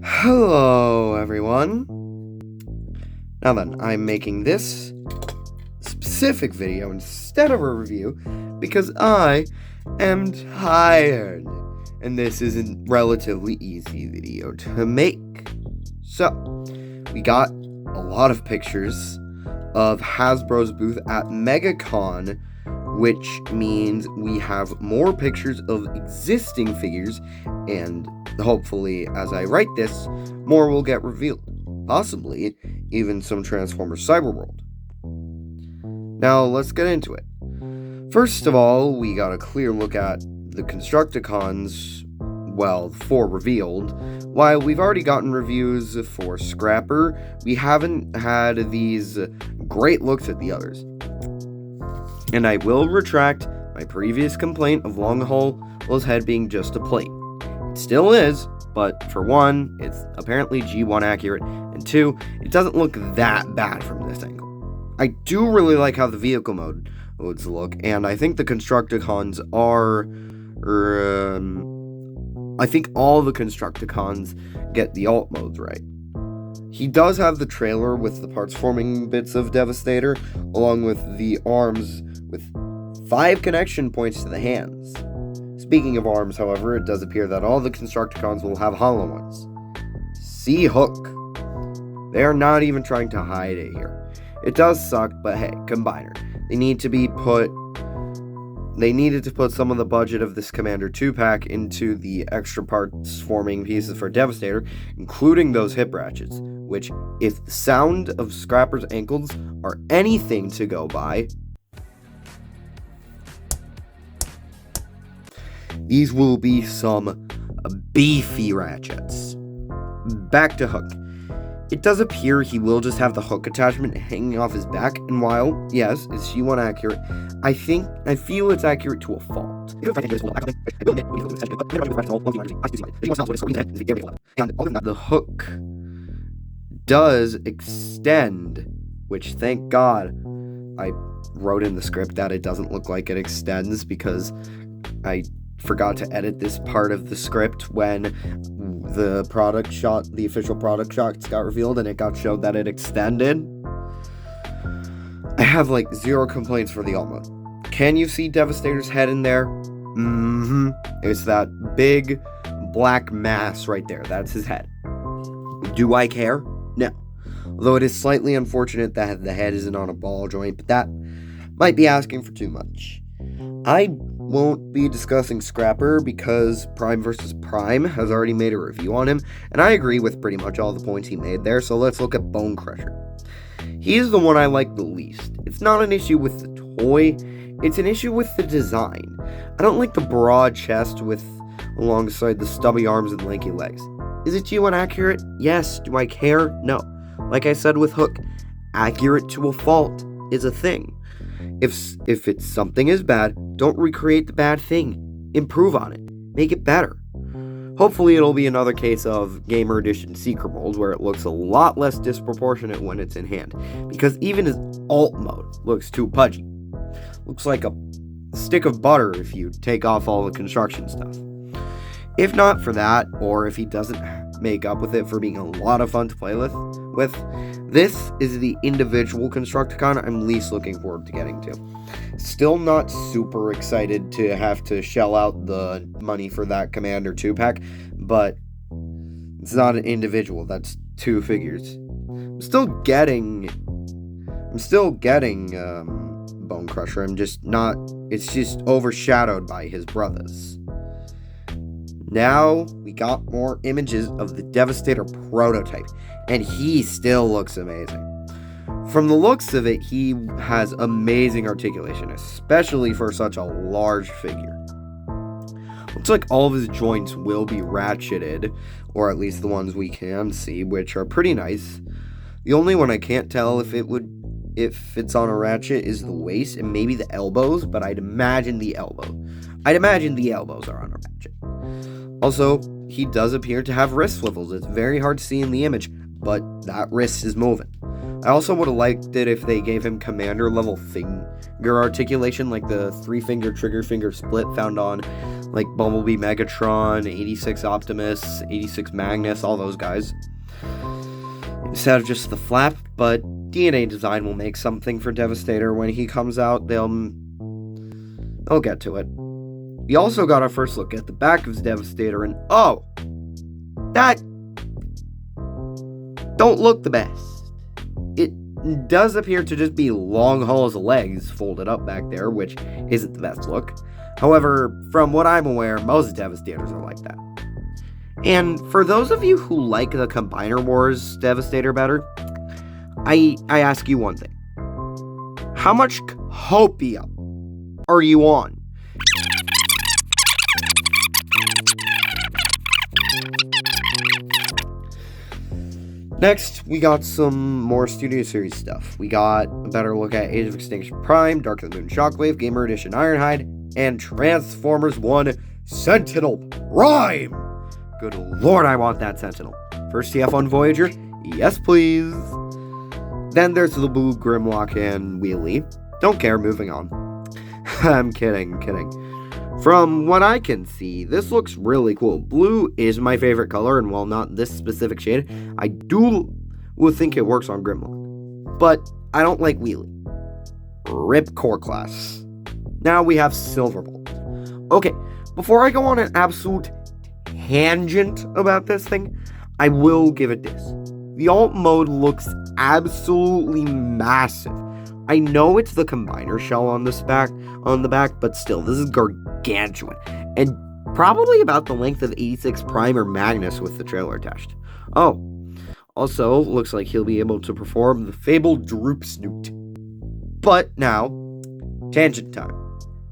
Hello, everyone. Now then, I'm making this specific video instead of a review because I am tired, and this is a relatively easy video to make. So, we got a lot of pictures of Hasbro's booth at Megacon, which means we have more pictures of existing figures, and hopefully, as I write this, more will get revealed. Possibly, even some Transformers Cyberworld. Now, let's get into it. First of all, we got a clear look at the Constructicons, well, 4 revealed. While we've already gotten reviews for Scrapper, we haven't had these great looks at the others. And I will retract my previous complaint of Longhole's head being just a plate. It still is, but for one, it's apparently G1 accurate, and 2, it doesn't look that bad from this angle. I do really like how the vehicle modes look, and I think the Constructicons are... I think all the Constructicons get the alt modes right. He does have the trailer with the parts forming bits of Devastator, along with the arms with 5 connection points to the hands. Speaking of arms, however, it does appear that all the Constructicons will have hollow ones. See Hook. They are not even trying to hide it here. It does suck, but hey, Combiner. They needed to put some of the budget of this Commander 2-pack into the extra parts forming pieces for Devastator, including those hip ratchets, which, if the sound of Scrapper's ankles are anything to go by, these will be some beefy ratchets. Back to Hook. It does appear he will just have the hook attachment hanging off his back, and while, yes, it's G1 accurate, I feel it's accurate to a fault. The hook does extend, which, thank God, I wrote in the script that it doesn't look like it extends because I forgot to edit this part of the script when the official product shots got revealed, and it got showed that it extended. I have 0 complaints for the alt mode. Can you see Devastator's head in there? It's that big black mass right there. That's his head. Do I care? No. Although it is slightly unfortunate that the head isn't on a ball joint, but that might be asking for too much. I won't be discussing Scrapper because Prime vs. Prime has already made a review on him, and I agree with pretty much all the points he made there, so let's look at Bone Crusher. He's the one I like the least. It's not an issue with the toy, it's an issue with the design. I don't like the broad chest alongside the stubby arms and lanky legs. Is it G1 accurate? Yes. Do I care? No. Like I said with Hook, accurate to a fault is a thing. If it's something is bad, don't recreate the bad thing. Improve on it. Make it better. Hopefully it'll be another case of Gamer Edition Secret Mold where it looks a lot less disproportionate when it's in hand, because even his alt mode looks too pudgy. Looks like a stick of butter if you take off all the construction stuff. If not for that, or if he doesn't make up with it for being a lot of fun to play with, this is the individual Constructicon I'm least looking forward to getting to. Still not super excited to have to shell out the money for that Commander 2-pack, but it's not an individual, that's 2 figures. I'm still getting Bone Crusher, it's just overshadowed by his brothers. Now, we got more images of the Devastator prototype, and he still looks amazing. From the looks of it, he has amazing articulation, especially for such a large figure. Looks like all of his joints will be ratcheted, or at least the ones we can see, which are pretty nice. The only one I can't tell if it's on a ratchet is the waist and maybe the elbows, but I'd imagine the elbows are on a ratchet. Also, he does appear to have wrist swivels. It's very hard to see in the image, but that wrist is moving. I also would have liked it if they gave him commander level finger articulation, like the 3-finger trigger finger split found on like Bumblebee Megatron, 86 Optimus, 86 Magnus, all those guys. Instead of just the flap, but DNA Design will make something for Devastator when he comes out. They'll get to it. We also got our first look at the back of Devastator, and oh, that don't look the best. It does appear to just be long hauls of legs folded up back there, which isn't the best look. However, from what I'm aware, most Devastators are like that. And for those of you who like the Combiner Wars Devastator better, I ask you one thing. How much copium are you on? Next, we got some more Studio Series stuff. We got a better look at Age of Extinction Prime, Dark of the Moon Shockwave, Gamer Edition Ironhide, and Transformers 1 Sentinel Prime! Good lord, I want that Sentinel. First TF on Voyager? Yes, please. Then there's the Blue Grimlock and Wheelie. Don't care, moving on. I'm kidding. From what I can see, this looks really cool. Blue is my favorite color, and while not this specific shade, I will think it works on Grimlock. But I don't like Wheelie. Rip Core Class. Now we have Silverbolt. Okay, before I go on an absolute tangent about this thing, I will give it this. The alt mode looks absolutely massive. I know it's the combiner shell on the back, but still, this is gargantuan, and probably about the length of 86 Prime or Magnus with the trailer attached. Oh, also, looks like he'll be able to perform the fabled Droop Snoot. But now, tangent time.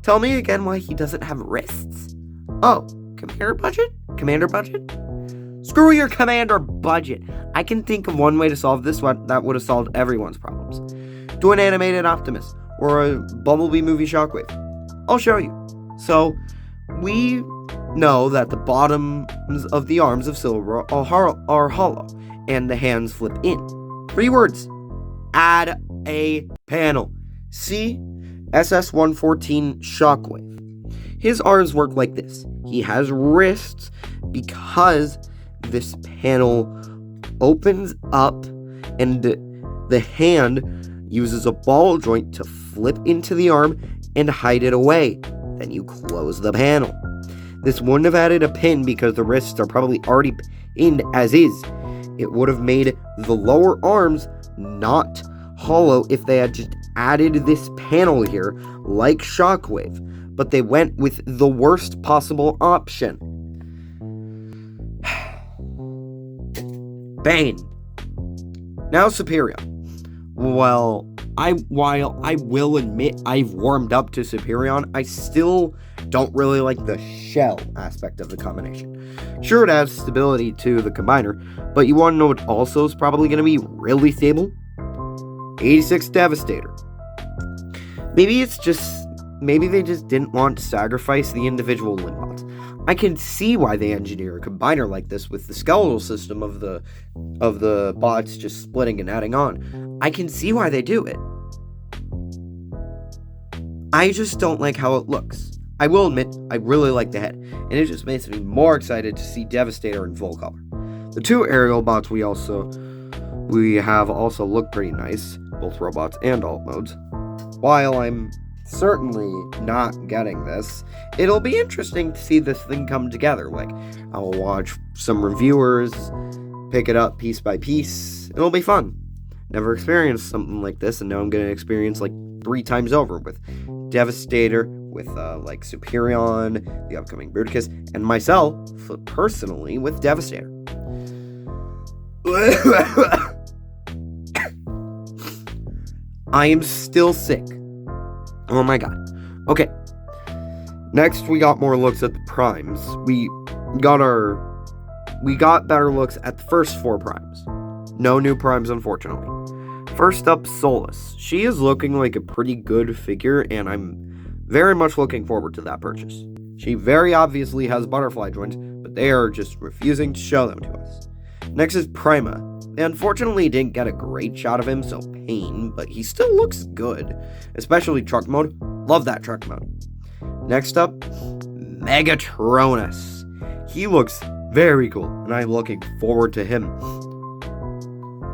Tell me again why he doesn't have wrists. Oh, commander budget? Screw your commander budget. I can think of one way to solve this one that would have solved everyone's problems. Do an animated Optimus, or a Bumblebee movie Shockwave. I'll show you. So, we know that the bottoms of the arms of Silver are hollow, and the hands flip in. 3 words. Add a panel. See? SS-114 Shockwave. His arms work like this. He has wrists because this panel opens up, and the hand uses a ball joint to flip into the arm and hide it away. Then you close the panel. This wouldn't have added a pin because the wrists are probably already pinned as is. It would have made the lower arms not hollow if they had just added this panel here like Shockwave, but they went with the worst possible option. Bane. Now Superion. While I will admit I've warmed up to Superion, I still don't really like the shell aspect of the combination. Sure, it adds stability to the combiner, but you want to know what also is probably going to be really stable? 86 Devastator. Maybe they just didn't want to sacrifice the individual limbots. I can see why they engineer a combiner like this with the skeletal system of the bots just splitting and adding on. I can see why they do it. I just don't like how it looks. I will admit, I really like the head, and it just makes me more excited to see Devastator in full color. The 2 aerial bots we have also look pretty nice, both robots and alt modes. While I'm certainly not getting this, it'll be interesting to see this thing come together. Like, I'll watch some reviewers pick it up piece by piece. It'll be fun. Never experienced something like this, and now I'm going to experience like 3 times over with Devastator, with like Superion, the upcoming Bruticus, and myself personally with Devastator. I am still sick. Oh my god. Okay. Next, we got more looks at the primes. We got better looks at the first 4 primes. No new primes, unfortunately. First up, Solus. She is looking like a pretty good figure, and I'm very much looking forward to that purchase. She very obviously has butterfly joints, but they are just refusing to show them to us. Next is Prima. They unfortunately didn't get a great shot of him, so pain, but he still looks good, especially truck mode. Love that truck mode. Next up, Megatronus. He looks very cool, and I'm looking forward to him.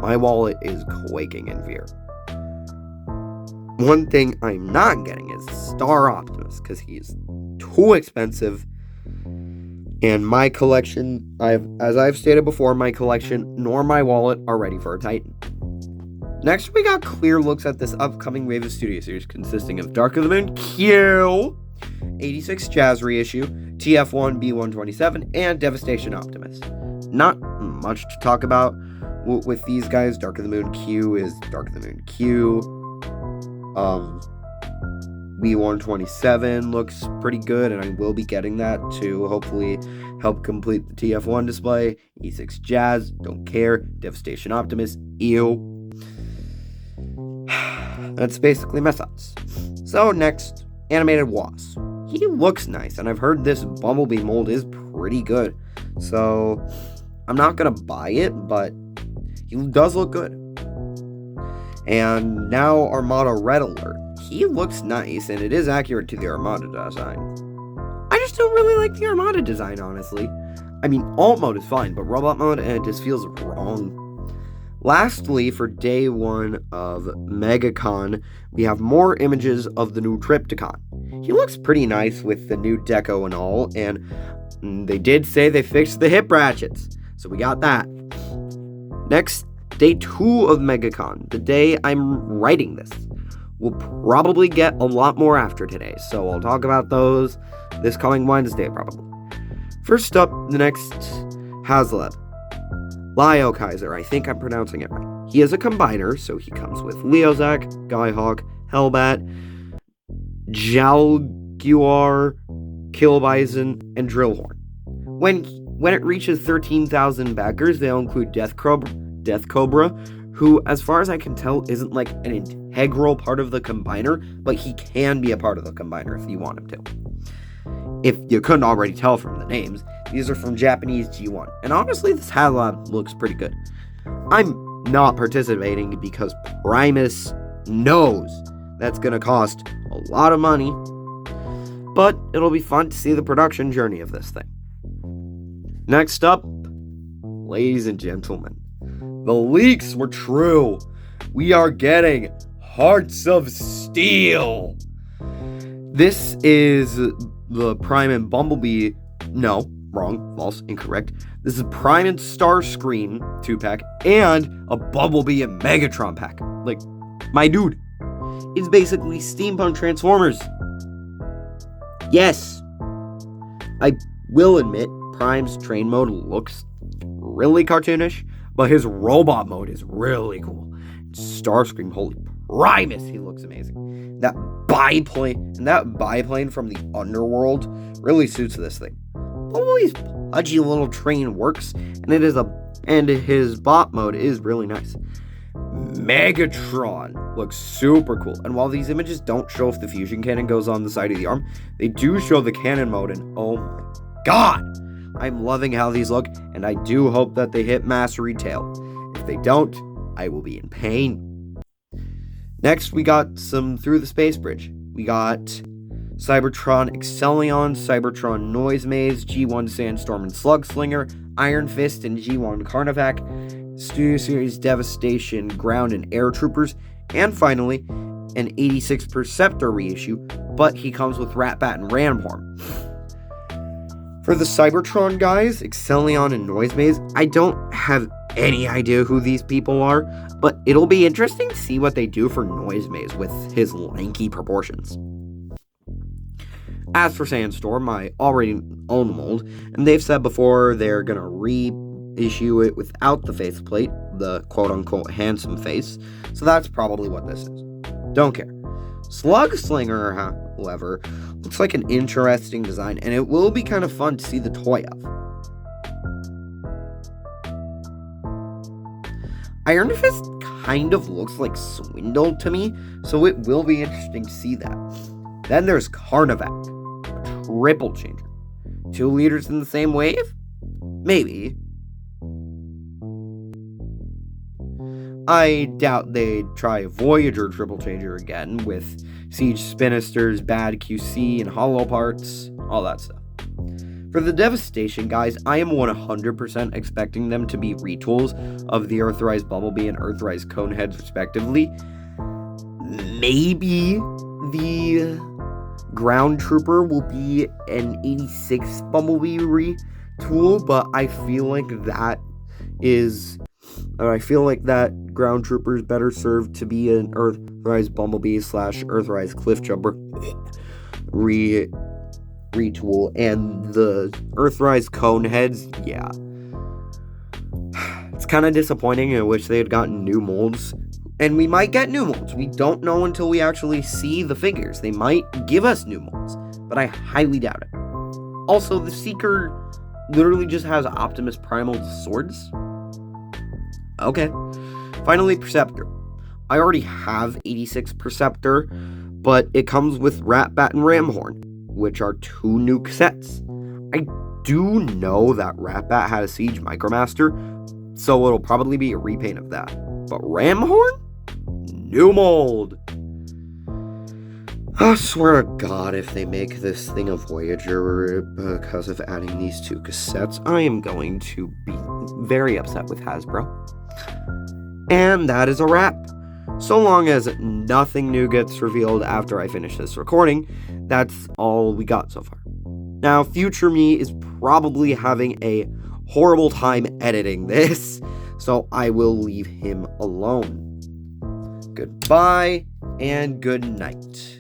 My wallet is quaking in fear. One thing I'm not getting is Star Optimus, because he's too expensive. And my collection, as I've stated before, my collection nor my wallet are ready for a Titan. Next, we got clear looks at this upcoming wave of studio series consisting of Dark of the Moon Q, 86 Jazz reissue, TF1 B127, and Devastation Optimus. Not much to talk about with these guys. Dark of the Moon Q is Dark of the Moon Q. B127 looks pretty good, and I will be getting that to hopefully help complete the TF1 display. E6 Jazz, don't care. Devastation Optimus, ew. That's basically my thoughts. So next, Animated Was. He looks nice, and I've heard this Bumblebee mold is pretty good. So I'm not gonna buy it, but he does look good. And now Armada Red Alert. He looks nice, and it is accurate to the Armada design. I just don't really like the Armada design, honestly. I mean, alt mode is fine, but robot mode, it just feels wrong. Lastly, for day one of Megacon, we have more images of the new Triptychon. He looks pretty nice with the new deco and all, and they did say they fixed the hip ratchets, so we got that. Next, day 2 of Megacon, the day I'm writing this. We'll probably get a lot more after today, so I'll talk about those this coming Wednesday, probably. First up, the next Haslab. Lio Kaiser, I think I'm pronouncing it right. He is a combiner, so he comes with Leozak, Skyhawk, Hellbat, Jalguar, Killbison, and Drillhorn. When it reaches 13,000 backers, they'll include Death Cobra, who, as far as I can tell, isn't like an integral part of the combiner, but he can be a part of the combiner if you want him to. If you couldn't already tell from the names, these are from Japanese G1, and honestly, this Haslab looks pretty good. I'm not participating because Primus knows that's gonna cost a lot of money, but it'll be fun to see the production journey of this thing. Next up, ladies and gentlemen, the leaks were true. We are getting Hearts of Steel. This is the Prime and Bumblebee. No, wrong, false, incorrect. This is Prime and Starscream 2-pack and a Bumblebee and Megatron pack. Like, my dude. It's basically steampunk Transformers. Yes. I will admit, Prime's train mode looks really cartoonish, but his robot mode is really cool. Starscream, holy Primus, he looks amazing. That biplane from the underworld really suits this thing. Bumblebee's pudgy little train works, and his bot mode is really nice. Megatron looks super cool, and while these images don't show if the fusion cannon goes on the side of the arm, they do show the cannon mode, and oh my god, I'm loving how these look, and I do hope that they hit mass retail. If they don't, I will be in pain. Next, we got some Through the Space Bridge. We got Cybertron Excellion, Cybertron Noise Maze, G1 Sandstorm and Slugslinger, Iron Fist and G1 Carnivac, Studio Series Devastation, Ground and Air Troopers, and finally, an 86 Perceptor reissue, but he comes with Ratbat and Ramhorn. For the Cybertron guys, Excellion and Noise Maze, I don't have any idea who these people are, but it'll be interesting to see what they do for Noise Maze with his lanky proportions. As for Sandstorm, I already own the mold, and they've said before they're gonna reissue it without the faceplate, the quote-unquote handsome face, so that's probably what this is. Don't care. Slugslinger, however, looks like an interesting design, and it will be kind of fun to see the toy of. Iron Fist kind of looks like Swindle to me, so it will be interesting to see that. Then there's Carnivac, a triple changer. 2 leaders in the same wave? Maybe. I doubt they'd try a Voyager triple changer again with Siege Spinisters, bad QC, and hollow parts, all that stuff. For the Devastation guys, I am 100% expecting them to be retools of the Earthrise Bumblebee and Earthrise Coneheads respectively. Maybe the Ground Trooper will be an 86 Bumblebee retool, but I feel like that Ground Trooper is better served to be an Earthrise Bumblebee / Earthrise Cliffjumper retool, and the Earthrise Coneheads, yeah. It's kind of disappointing. I wish they had gotten new molds. And we might get new molds. We don't know until we actually see the figures. They might give us new molds, but I highly doubt it. Also, the Seeker literally just has Optimus Primal swords. Okay. Finally, Perceptor. I already have 86 Perceptor, but it comes with Ratbat and Ramhorn, which are 2 new cassettes. I do know that Ratbat had a Siege Micromaster, so it'll probably be a repaint of that. But Ramhorn? New mold! I swear to God, if they make this thing a Voyager because of adding these 2 cassettes, I am going to be very upset with Hasbro. And that is a wrap. So long as nothing new gets revealed after I finish this recording, that's all we got so far. Now, future me is probably having a horrible time editing this, so I will leave him alone. Goodbye and good night.